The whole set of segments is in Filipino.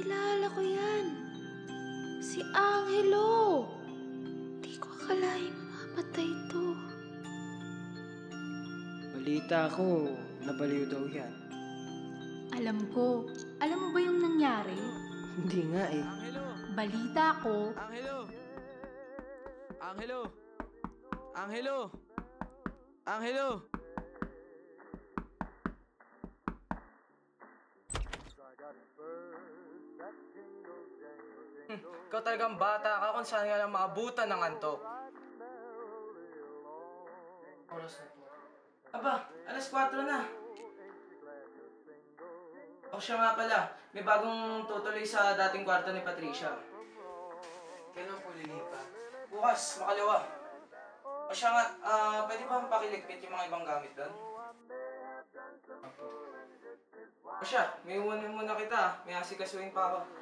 kilala ko yan. Si Angelo. Di ko akalaing mamamatay to. Balita ko, nabaliw daw yan. Alam ko. Alam mo ba yung nangyari? Hindi nga eh. Angelo! Balita ko. Angelo! Angelo! Angelo! Angelo! Ikaw talagang bata ka kung saan nga lang maabutan ng antok. Oras na po. Aba, alas 4 na. O siya nga pala, may bagong tutuloy sa dating kwarto ni Patricia. Kailan po lilipat? Bukas, makalawa. O siya nga, pwede ba pakiligpit yung mga ibang gamit doon? O siya, may iwanan muna kita. May asikasuhin pa ako.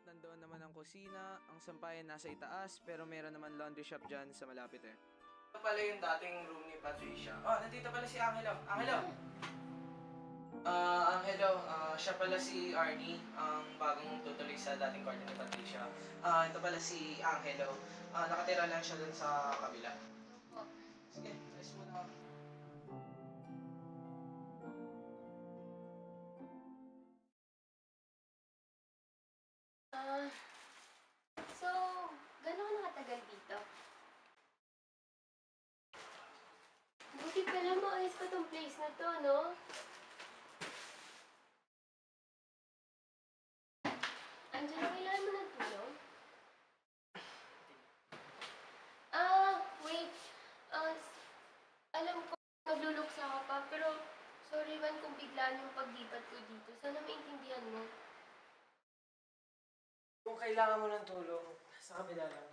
Nandoon naman ang kusina, ang sampayan nasa itaas, pero meron naman laundry shop dyan sa malapit eh. Ito pala yung dating room ni Patricia. Oh, nandito pala si Angelo. Angelo! Angelo, siya pala si Arnie, ang bagong tutuloy sa dating kwarto ni Patricia. Ito pala si Angelo. Nakatira lang siya dun sa kabila. Sige, alis mo na. So, gano'n ka nakatagal dito? Buti pala maayos pa tong place na to, no? Andiyan na kailangan mo ng tulong? Wait. Alam ko, magluluksa ka pa, pero sorry man kung biglaan yung paglipat ko dito. Sana maintindihan mo. Kung kailangan mo ng tulong, sa kabila lang.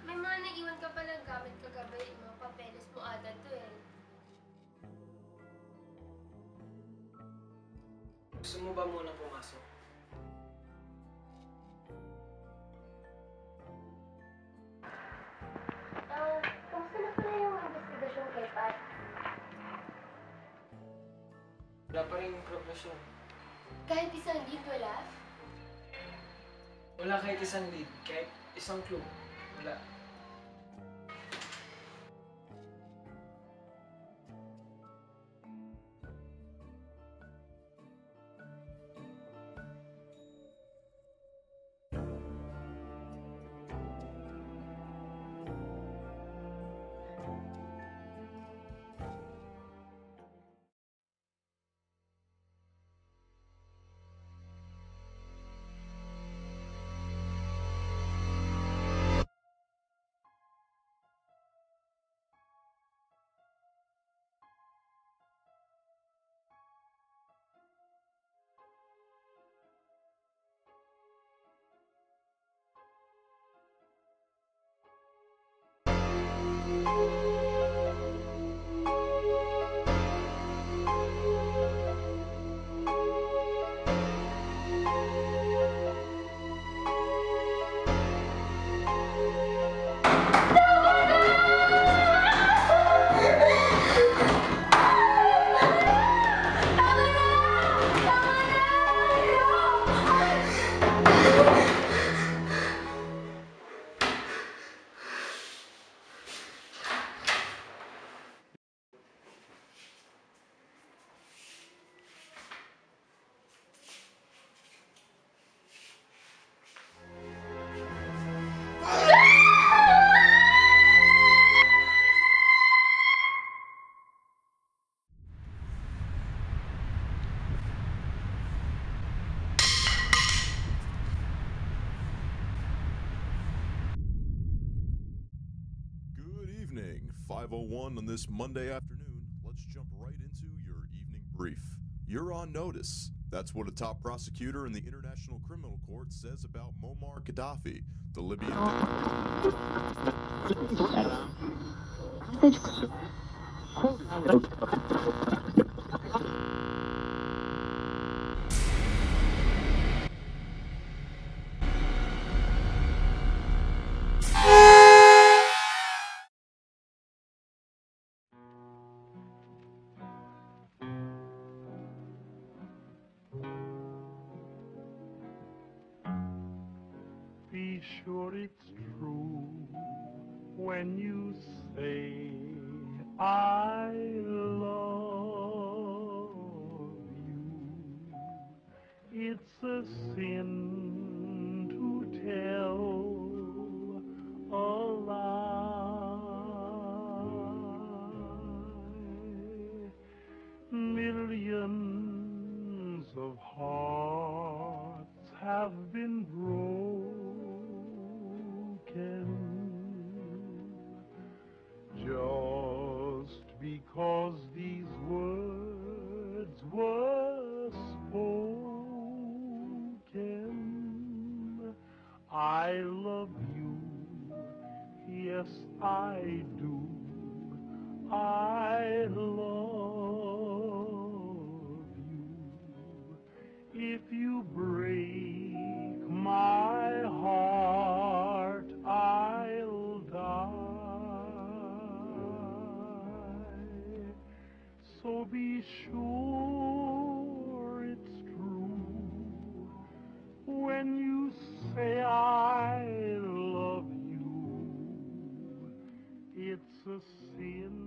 May mga naiwan ka palang gamit kagabi. Yung mga papeles mo ata to eh. Gusto mo ba muna pumasok? Kamusta na pala yung investigasyon kay Pat? Wala pa rin progresyon. Kahit isang lead wala? Wala kahit isang lead, kahit isang clue. Wala. 5:01 on this Monday afternoon. Let's jump right into your evening brief. You're on notice. That's what a top prosecutor in the International Criminal Court says about Muammar Gaddafi, the Libyan Be sure it's true when you say I love you. It's a sin to tell a lie. Millions of hearts have been broken just because these words were spoken. I love you, yes I do. I love you. If you break my heart, I'll die. So be sure it's true when you say I love you. It's a sin